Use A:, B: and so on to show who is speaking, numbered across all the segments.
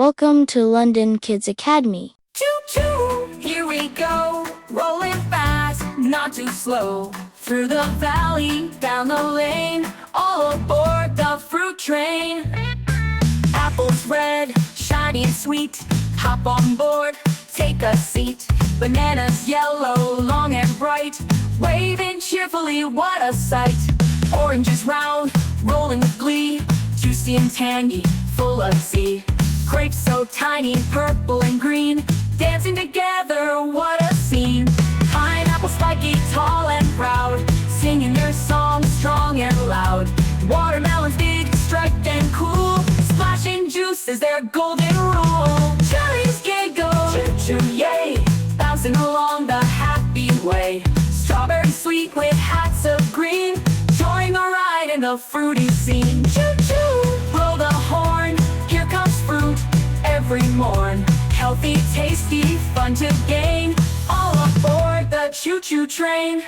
A: Welcome to London Kids Academy.
B: Choo-choo, here we go, rolling fast, not too slow. Through the valley, down the lane, all aboard the fruit train. Apples red, shiny and sweet, hop on board, take a seat. Bananas yellow, long and bright, waving cheerfully, what a sight. Oranges round, rolling with glee, juicy and tangy, full of sea. Grapes so tiny, purple and green, dancing together, what a scene. Pineapples spiky, tall and proud, singing their song strong and loud. Watermelons big, striped and cool, splashing juice is their golden rule. Cherries giggle, choo-choo yay, bouncing along the happy way. Strawberries sweet with hats of green, join the ride in the fruity scene. Choo-choo, blow the horn, here comes fruit every morn. Healthy, tasty, fun to gain, all aboard the choo-choo train.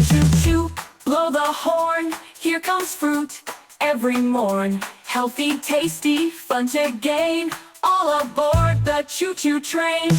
B: Choo-choo, blow the horn, here comes fruit every morn. Healthy, tasty, fun to gain, all aboard the choo-choo train.